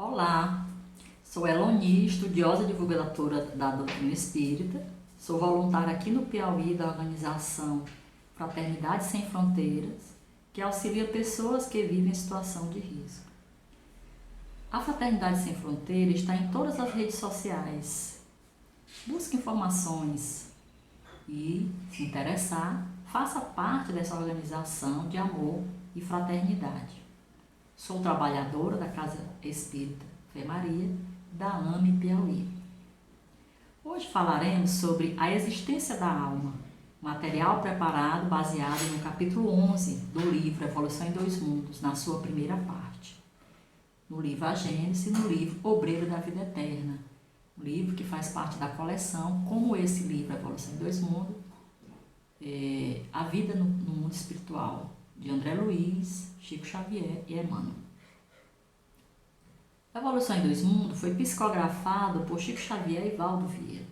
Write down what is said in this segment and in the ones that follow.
Olá, sou Eloni, estudiosa e divulgadora da doutrina espírita, sou voluntária aqui no Piauí da organização Fraternidade Sem Fronteiras, que auxilia pessoas que vivem em situação de risco. A Fraternidade Sem Fronteiras está em todas as redes sociais. Busque informações e, se interessar, faça parte dessa organização de amor e fraternidade. Sou trabalhadora da Casa Espírita Fé Maria, da AME Piauí. Hoje falaremos sobre a existência da alma, material preparado baseado no capítulo 11 do livro Evolução em Dois Mundos, na sua primeira parte. No livro A Gênese e no livro Obreiro da Vida Eterna, um livro que faz parte da coleção, como esse livro Evolução em Dois Mundos, A Vida no Mundo Espiritual, de André Luiz, Chico Xavier e Emmanuel. A Evolução em Dois Mundos foi psicografado por Chico Xavier e Valdo Vieira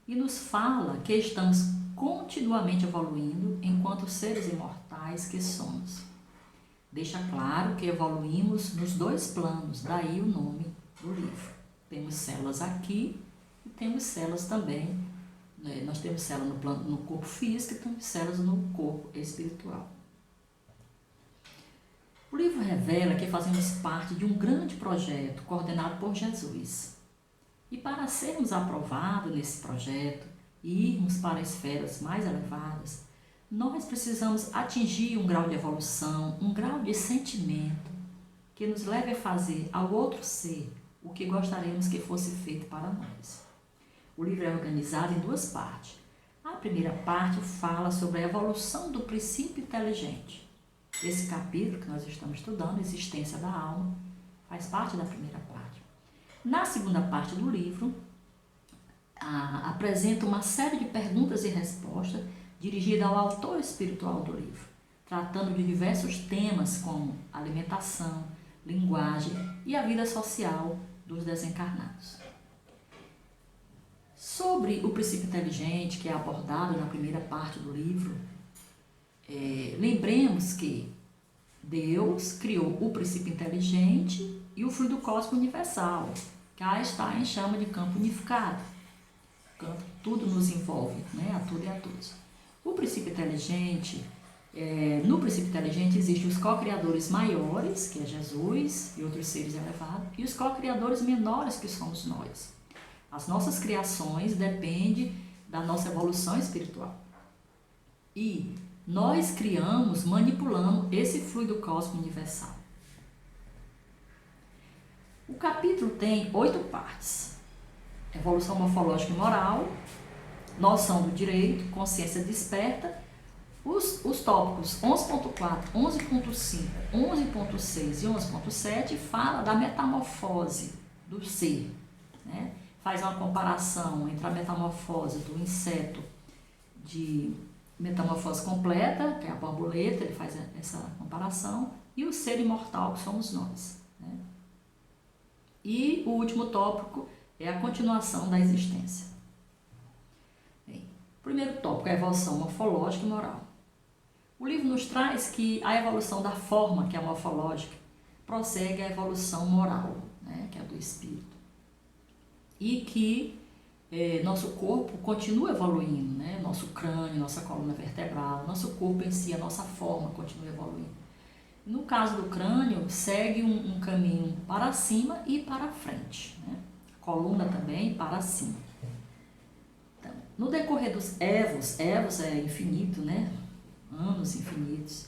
e nos fala que estamos continuamente evoluindo enquanto seres imortais que somos. Deixa claro que evoluímos nos dois planos, daí o nome do livro. Temos células aqui e temos células também, nós temos células no corpo físico e temos células no corpo espiritual. O livro revela que fazemos parte de um grande projeto coordenado por Jesus. E para sermos aprovados nesse projeto e irmos para esferas mais elevadas, nós precisamos atingir um grau de evolução, um grau de sentimento que nos leve a fazer ao outro ser o que gostaríamos que fosse feito para nós. O livro é organizado em duas partes. A primeira parte fala sobre a evolução do princípio inteligente. Esse capítulo que nós estamos estudando, a existência da alma, faz parte da primeira parte. Na segunda parte do livro, apresenta uma série de perguntas e respostas dirigida ao autor espiritual do livro, tratando de diversos temas como alimentação, linguagem e a vida social dos desencarnados. Sobre o princípio inteligente, que é abordado na primeira parte do livro, lembremos que Deus criou o princípio inteligente e o fluido cósmico universal, que está em chama de campo unificado. Tudo nos envolve, né? A tudo e a todos. O princípio inteligente, no princípio inteligente existem os co-criadores maiores, que é Jesus e outros seres elevados, e os co-criadores menores, que somos nós. As nossas criações dependem da nossa evolução espiritual. E nós criamos, manipulamos esse fluido cósmico universal. O capítulo tem 8 partes. Evolução morfológica e moral, noção do direito, consciência desperta. Os tópicos 11.4, 11.5, 11.6 e 11.7 fala da metamorfose do ser, né? Faz uma comparação entre a metamorfose do inseto de metamorfose completa, que é a borboleta, ele faz essa comparação, e o ser imortal que somos nós, né? E o último tópico é a continuação da existência. Bem, o primeiro tópico é a evolução morfológica e moral. O livro nos traz que a evolução da forma, que é a morfológica, prossegue a evolução moral, né, que é a do espírito. E que nosso corpo continua evoluindo, né? Nosso crânio, nossa coluna vertebral, nosso corpo em si, a nossa forma continua evoluindo. No caso do crânio, segue um caminho para cima e para frente, né? A coluna também para cima. Então, no decorrer dos evos é infinito, né? Anos infinitos,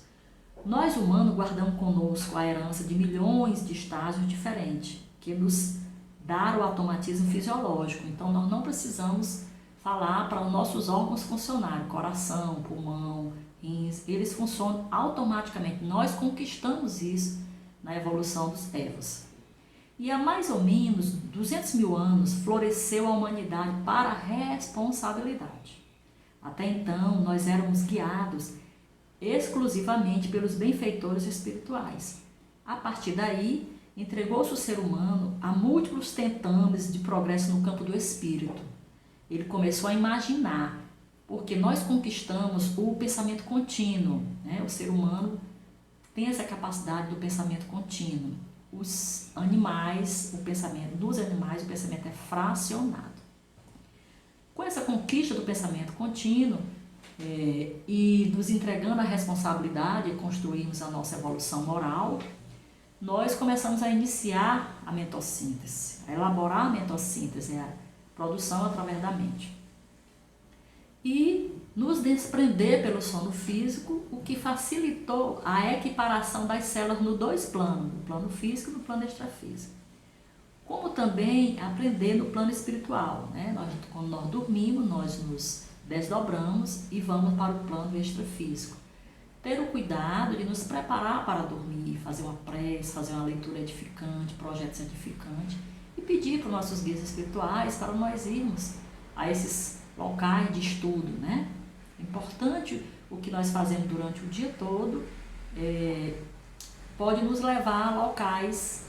nós humanos guardamos conosco a herança de milhões de estágios diferentes, que nos dar o automatismo fisiológico. Então, nós não precisamos falar para os nossos órgãos funcionarem, coração, pulmão, rins, eles funcionam automaticamente. Nós conquistamos isso na evolução dos Evos. E há mais ou menos 200 mil anos floresceu a humanidade para a responsabilidade. Até então, nós éramos guiados exclusivamente pelos benfeitores espirituais. A partir daí, entregou-se o ser humano a múltiplos tentames de progresso no campo do espírito. Ele começou a imaginar, porque nós conquistamos o pensamento contínuo, né? O ser humano tem essa capacidade do pensamento contínuo. os animais, o pensamento dos animais, o pensamento é fracionado. Com essa conquista do pensamento contínuo e nos entregando a responsabilidade de construirmos a nossa evolução moral, nós começamos a iniciar a mentossíntese, a elaborar a mentossíntese, a produção através da mente. E nos desprender pelo sono físico, o que facilitou a equiparação das células nos dois planos, no plano físico e no plano extrafísico. Como também aprender no plano espiritual, né? Quando nós dormimos, nós nos desdobramos e vamos para o plano extrafísico. Ter o cuidado de nos preparar para dormir, fazer uma prece, fazer uma leitura edificante, projetos edificantes e pedir para os nossos guias espirituais para nós irmos a esses locais de estudo, né? É importante o que nós fazemos durante o dia todo, pode nos levar a locais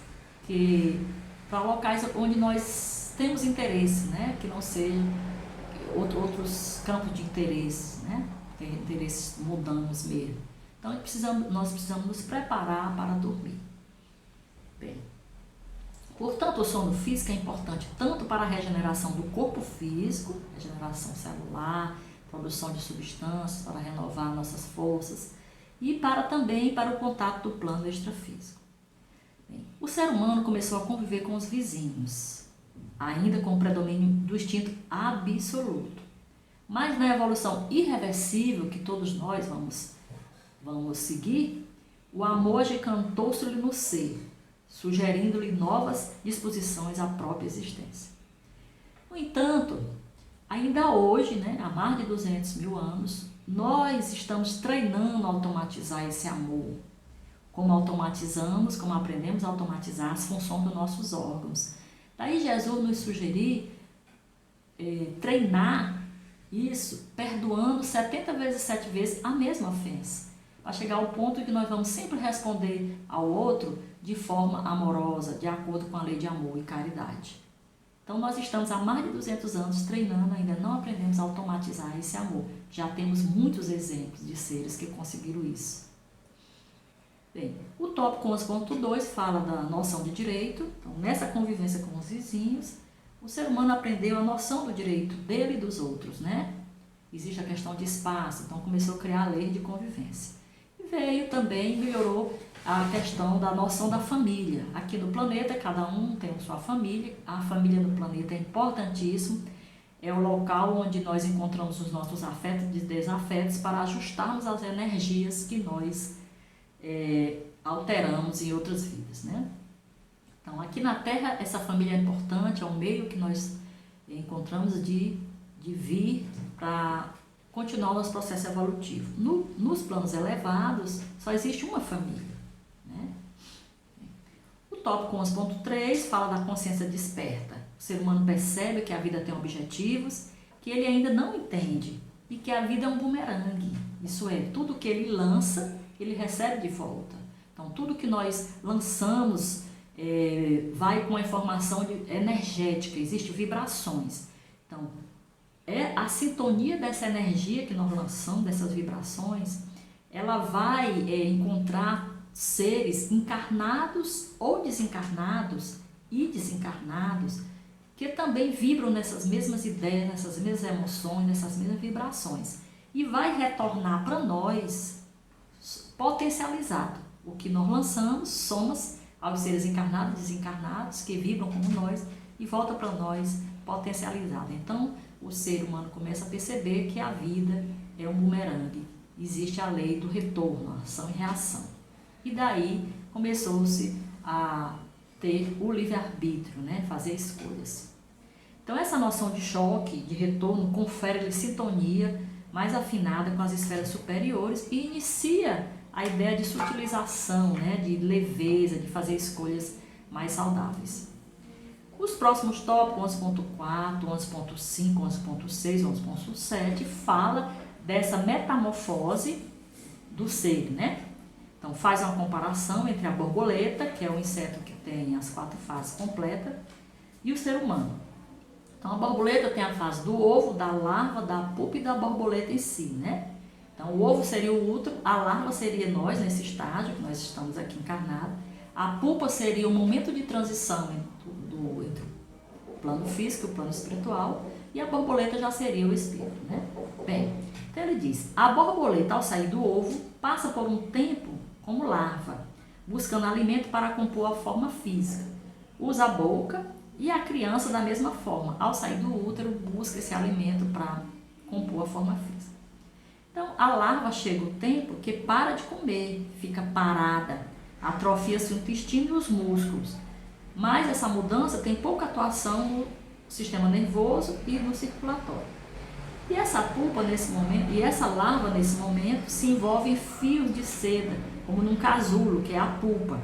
para locais onde nós temos interesse, né? Que não sejam outros campos de interesse, né? Tem interesses mundanos mesmo. Então nós precisamos nos preparar para dormir. Bem, portanto, o sono físico é importante tanto para a regeneração do corpo físico, regeneração celular, produção de substâncias para renovar nossas forças e também para o contato do plano extrafísico. Bem, o ser humano começou a conviver com os vizinhos, ainda com o predomínio do instinto absoluto. Mas na evolução irreversível que todos nós vamos seguir, o amor agigantou-se-lhe no ser, sugerindo-lhe novas disposições à própria existência. No entanto, ainda hoje, né, há mais de 200 mil anos, nós estamos treinando a automatizar esse amor. Como aprendemos a automatizar as funções dos nossos órgãos. Daí Jesus nos sugeriu treinar isso, perdoando 70 vezes 7 vezes a mesma ofensa, para chegar ao ponto que nós vamos sempre responder ao outro de forma amorosa, de acordo com a lei de amor e caridade. Então nós estamos há mais de 200 anos treinando, ainda não aprendemos a automatizar esse amor. Já temos muitos exemplos de seres que conseguiram isso. Bem, o tópico 11.2 fala da noção de direito. Então, nessa convivência com os vizinhos, o ser humano aprendeu a noção do direito dele e dos outros, né? Existe a questão de espaço, então começou a criar a lei de convivência. E veio também, melhorou a questão da noção da família. Aqui no planeta, cada um tem a sua família. A família no planeta é importantíssimo. É o local onde nós encontramos os nossos afetos e desafetos para ajustarmos as energias que nós alteramos em outras vidas, né? Então, aqui na Terra, essa família é importante, é um meio que nós encontramos de vir para continuar o nosso processo evolutivo. Nos planos elevados, só existe uma família, né? O tópico 11.3 fala da consciência desperta. O ser humano percebe que a vida tem objetivos, que ele ainda não entende e que a vida é um bumerangue. Isso é, tudo que ele lança, ele recebe de volta. Então, tudo que nós lançamos vai com a informação energética, existem vibrações. Então, a sintonia dessa energia que nós lançamos, dessas vibrações, ela vai encontrar seres encarnados ou desencarnados e desencarnados que também vibram nessas mesmas ideias, nessas mesmas emoções, nessas mesmas vibrações. E vai retornar para nós potencializado. O que nós lançamos, somos aos seres encarnados e desencarnados que vibram como nós e volta para nós potencializado. Então, o ser humano começa a perceber que a vida é um bumerangue. Existe a lei do retorno, ação e reação. E daí começou-se a ter o livre-arbítrio, né? Fazer escolhas. Então, essa noção de choque, de retorno, confere-lhe sintonia mais afinada com as esferas superiores e inicia a ideia de sutilização, né? De leveza, de fazer escolhas mais saudáveis. Os próximos tópicos, 11.4, 11.5, 11.6, 11.7, fala dessa metamorfose do ser, né? Então, faz uma comparação entre a borboleta, que é o inseto que tem as 4 fases completas, e o ser humano. Então, a borboleta tem a fase do ovo, da larva, da pupa e da borboleta em si, né? Então, o ovo seria o útero, a larva seria nós, nesse estágio, que nós estamos aqui encarnados. A pulpa seria o momento de transição entre o plano físico e o plano espiritual, e a borboleta já seria o espírito, né? Bem, então ele diz, a borboleta ao sair do ovo passa por um tempo como larva, buscando alimento para compor a forma física. Usa a boca e a criança da mesma forma, ao sair do útero, busca esse alimento para compor a forma física. Então, a larva chega o tempo que para de comer, fica parada, atrofia-se o intestino e os músculos. Mas essa mudança tem pouca atuação no sistema nervoso e no circulatório. E essa pulpa nesse momento, e essa larva nesse momento, se envolve em fios de seda, como num casulo, que é a pulpa.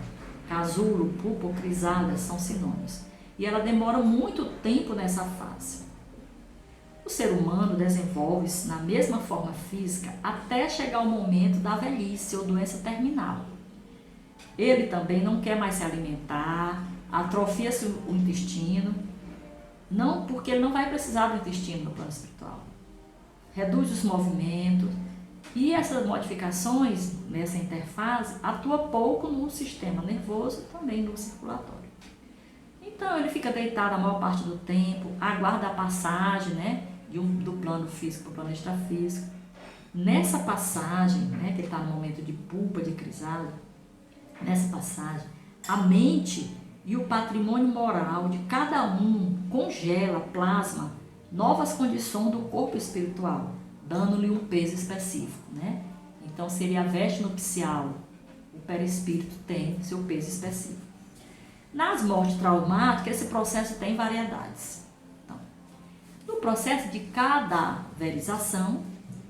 Casulo, pulpa ou crisálida são sinônimos. E ela demora muito tempo nessa fase. O ser humano desenvolve-se na mesma forma física até chegar ao momento da velhice ou doença terminal. Ele também não quer mais se alimentar, atrofia-se o intestino, não porque ele não vai precisar do intestino no plano espiritual. Reduz os movimentos e essas modificações nessa interfase atuam pouco no sistema nervoso e também no circulatório. Então ele fica deitado a maior parte do tempo, aguarda a passagem, né, do plano físico para o plano extrafísico. Nessa passagem, né, que ele está no momento de pulpa, de crisálida, nessa passagem, a mente e o patrimônio moral de cada um congela, plasma novas condições do corpo espiritual, dando-lhe um peso específico, né? Então seria a veste nupcial, o perispírito tem seu peso específico. Nas mortes traumáticas, esse processo tem variedades. Então, no processo de cadaverização,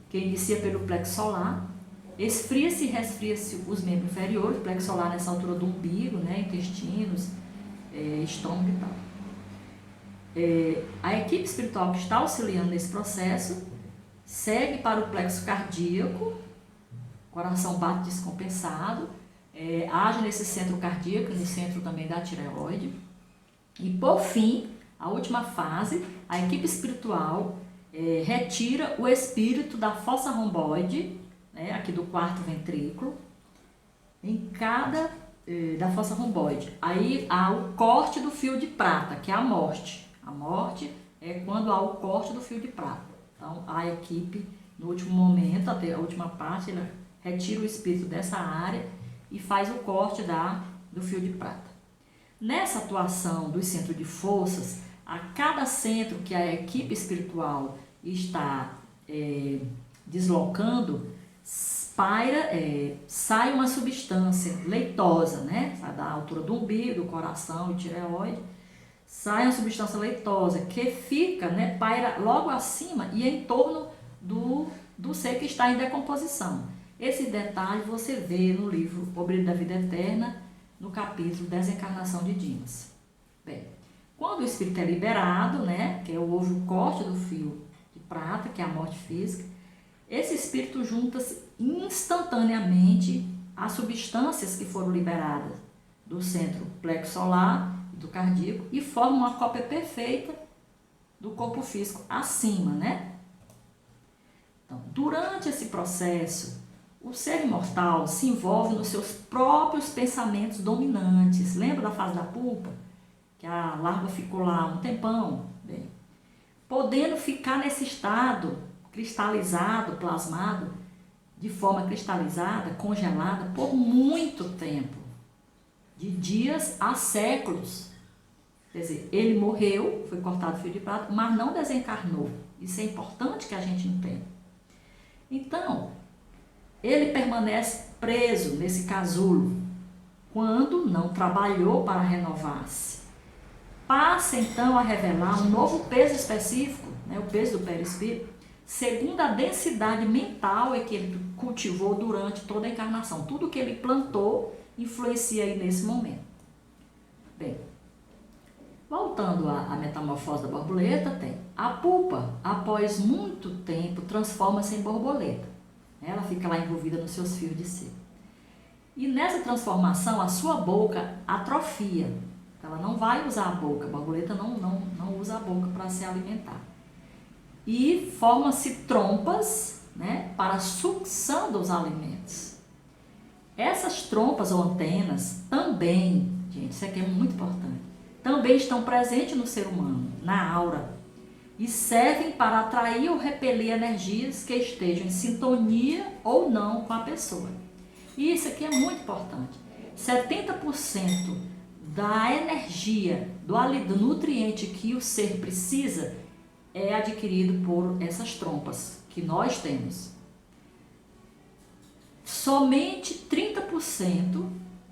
que inicia pelo plexo solar, esfria-se e resfria-se os membros inferiores, plexo solar nessa altura do umbigo, né, intestinos, estômago e tal. A equipe espiritual que está auxiliando nesse processo segue para o plexo cardíaco, coração bate descompensado, age nesse centro cardíaco, no centro também da tireoide. E por fim, a última fase, a equipe espiritual retira o espírito da fossa romboide, né, aqui do quarto ventrículo, da fossa romboide. Aí há o corte do fio de prata, que é a morte. A morte é quando há o corte do fio de prata. Então, a equipe, no último momento, até a última parte, ela retira o espírito dessa área e faz o corte do fio de prata. Nessa atuação dos centros de forças, a cada centro que a equipe espiritual está deslocando, sai uma substância leitosa, né? Da altura do umbigo, do coração e tireoide, sai uma substância leitosa que fica, né, paira logo acima e em torno do ser que está em decomposição. Esse detalhe você vê no livro O Brilho da Vida Eterna, no capítulo Desencarnação de Dimas. Bem, quando o espírito é liberado, né, que houve o corte do fio de prata, que é a morte física, esse espírito junta-se instantaneamente às substâncias que foram liberadas do centro plexo solar e do cardíaco e forma uma cópia perfeita do corpo físico acima, né? Então, durante esse processo, o ser imortal se envolve nos seus próprios pensamentos dominantes. Lembra da fase da pulpa? Que a larva ficou lá um tempão? Bem, podendo ficar nesse estado cristalizado, plasmado, de forma cristalizada, congelada, por muito tempo, de dias a séculos. Quer dizer, ele morreu, foi cortado o fio de prata, mas não desencarnou. Isso é importante que a gente entenda. Então, ele permanece preso nesse casulo, quando não trabalhou para renovar-se. Passa então a revelar um novo peso específico, né, o peso do perispírito, segundo a densidade mental que ele cultivou durante toda a encarnação. Tudo que ele plantou influencia aí nesse momento. Bem, voltando à metamorfose da borboleta, tem a pulpa, após muito tempo, transforma-se em borboleta. Ela fica lá envolvida nos seus fios de seda. E nessa transformação, a sua boca atrofia. Ela não vai usar a boca, a borboleta não usa a boca para se alimentar. E formam-se trompas, né, para a sucção dos alimentos. Essas trompas ou antenas também, gente, isso aqui é muito importante, também estão presentes no ser humano, na aura, e servem para atrair ou repelir energias que estejam em sintonia ou não com a pessoa. E isso aqui é muito importante. 70% da energia, do nutriente que o ser precisa é adquirido por essas trompas que nós temos. Somente 30%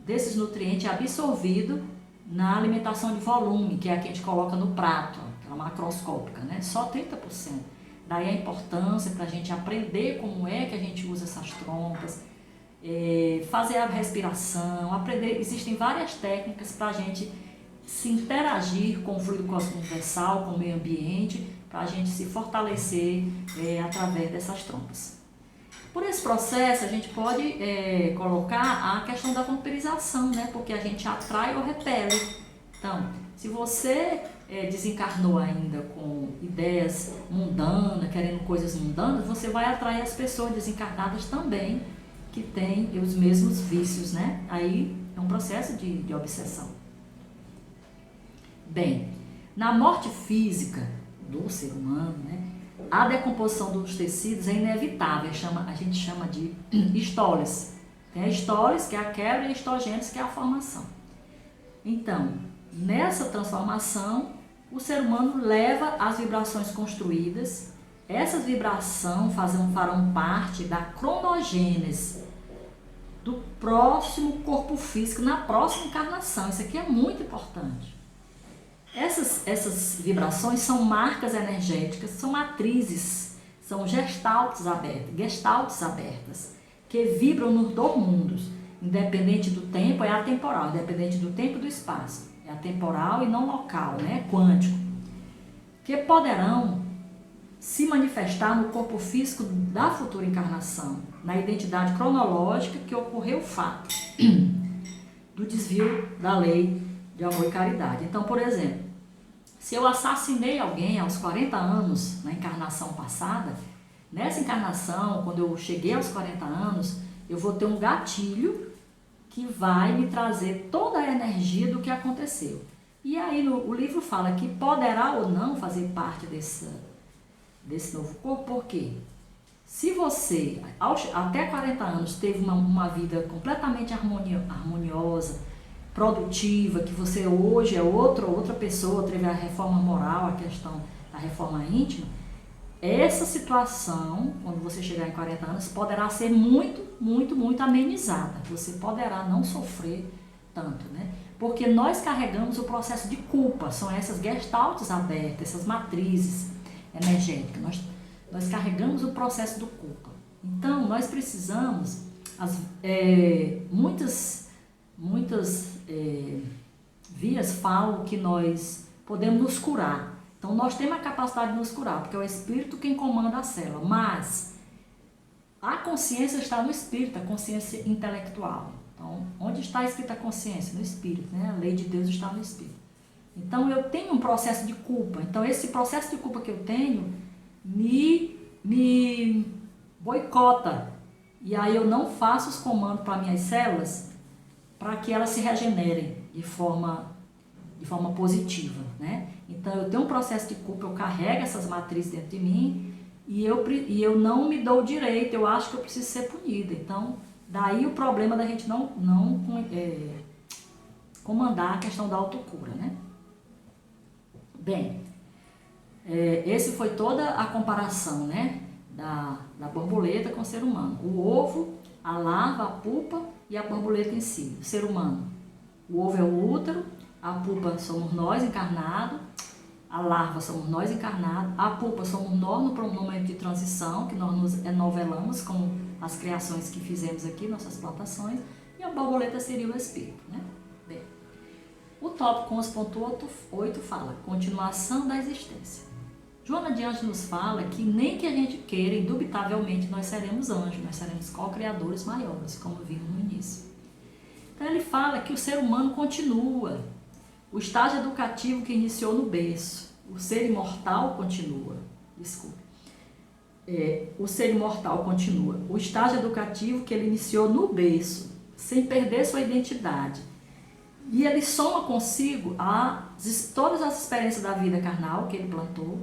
desses nutrientes é absorvido na alimentação de volume, que é a que a gente coloca no prato, aquela macroscópica, né? Só 30%. Daí a importância para a gente aprender como é que a gente usa essas trompas, fazer a respiração, aprender. Existem várias técnicas para a gente se interagir com o fluido cósmico universal, com o meio ambiente, para a gente se fortalecer através dessas trompas. Por esse processo, a gente pode colocar a questão da vampirização, né? Porque a gente atrai ou repele. Então, se você desencarnou ainda com ideias mundanas, querendo coisas mundanas, você vai atrair as pessoas desencarnadas também, que têm os mesmos vícios, né? Aí é um processo de obsessão. Bem, na morte física do ser humano, né? A decomposição dos tecidos é inevitável, a gente chama de histólise. Tem a histólise, que é a quebra, e a histogênese, que é a formação. Então, nessa transformação, o ser humano leva as vibrações construídas. Essas vibrações farão parte da cronogênese do próximo corpo físico, na próxima encarnação. Isso aqui é muito importante. Essas vibrações são marcas energéticas, são matrizes, são gestaltes abertas, que vibram nos dois mundos, independente do tempo, é atemporal, independente do tempo e do espaço, é atemporal e não local, né? Quântico, que poderão se manifestar no corpo físico da futura encarnação, na identidade cronológica que ocorreu o fato do desvio da lei de amor e caridade. Então, por exemplo, se eu assassinei alguém aos 40 anos na encarnação passada, nessa encarnação, quando eu cheguei aos 40 anos, eu vou ter um gatilho que vai me trazer toda a energia do que aconteceu. E aí o livro fala que poderá ou não fazer parte desse novo corpo, por quê? Se você, até 40 anos, teve uma vida completamente harmoniosa, produtiva, que você hoje é outra pessoa, teve a reforma moral, a questão da reforma íntima, essa situação, quando você chegar em 40 anos, poderá ser muito, muito, muito amenizada. Você poderá não sofrer tanto, né? Porque nós carregamos o processo de culpa, são essas gestaltes abertas, essas matrizes energéticas. Nós carregamos o processo do culpa. Então, nós precisamos, muitas vias falam que nós podemos nos curar. Então, nós temos a capacidade de nos curar, porque é o espírito quem comanda a célula. Mas a consciência está no espírito, a consciência intelectual. Então, onde está escrita a consciência? No espírito, né? A lei de Deus está no espírito. Então, eu tenho um processo de culpa. Então, esse processo de culpa que eu tenho me boicota. E aí eu não faço os comandos para minhas células para que elas se regenerem de forma positiva, né? Então, eu tenho um processo de culpa, eu carrego essas matrizes dentro de mim e eu não me dou o direito, eu acho que eu preciso ser punida. Então, daí o problema da gente não comandar a questão da autocura, né? Bem, esse foi toda a comparação, né, da borboleta com o ser humano. O ovo, a larva, a pupa e a borboleta em si. O ser humano, o ovo é o útero, a pupa somos nós encarnados, a larva somos nós encarnados, a pupa somos nós no momento de transição, que nós nos enovelamos com as criações que fizemos aqui, nossas plantações, e a borboleta seria o espírito, né? Bem, o tópico 11.8 fala continuação da existência. Joana de Anjos nos fala que nem que a gente queira, indubitavelmente nós seremos anjos, nós seremos co-criadores maiores, como vimos no início. Então ele fala que o ser humano continua, o estágio educativo que iniciou no berço, o ser imortal continua, o ser imortal continua, o estágio educativo que ele iniciou no berço, sem perder sua identidade. E ele soma consigo todas as experiências da vida carnal que ele plantou,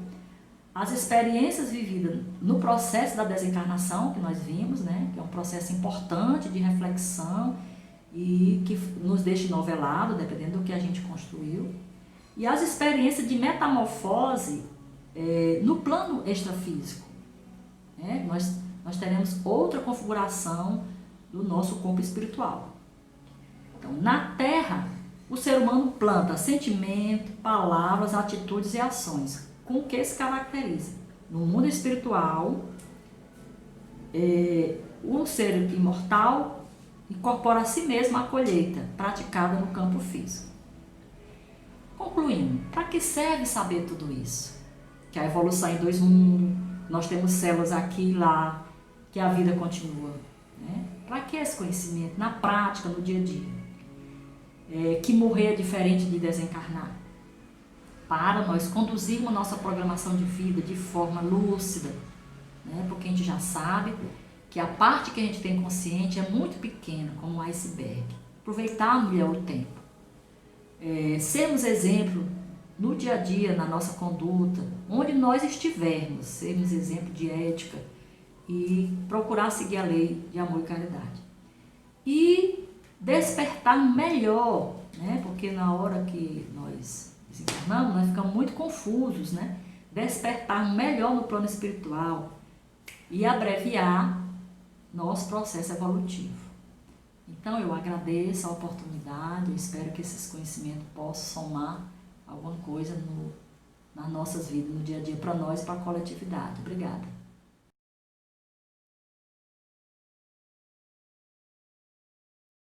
as experiências vividas no processo da desencarnação, que nós vimos, né? Que é um processo importante de reflexão e que nos deixa novelado, dependendo do que a gente construiu, e as experiências de metamorfose no plano extrafísico. Né? Nós teremos outra configuração do nosso corpo espiritual. Então, na Terra, o ser humano planta sentimento, palavras, atitudes e ações. Com o que se caracteriza? No mundo espiritual, o ser imortal incorpora a si mesmo a colheita praticada no campo físico. Concluindo, para que serve saber tudo isso? Que a evolução em 2 mundos, nós temos células aqui e lá, que a vida continua. Né? Para que esse conhecimento? Na prática, no dia a dia. Que morrer é diferente de desencarnar. Para nós conduzirmos nossa programação de vida de forma lúcida, né? Porque a gente já sabe que a parte que a gente tem consciente é muito pequena, como um iceberg. Aproveitar melhor o tempo. Sermos exemplo no dia a dia, na nossa conduta, onde nós estivermos, sermos exemplo de ética e procurar seguir a lei de amor e caridade. E despertar melhor, né? Porque na hora que nós desencarnamos, nós ficamos muito confusos, né? Despertar melhor no plano espiritual e abreviar nosso processo evolutivo. Então eu agradeço a oportunidade, eu espero que esses conhecimentos possam somar alguma coisa nas nossas vidas, no dia a dia, para nós e para a coletividade. Obrigada.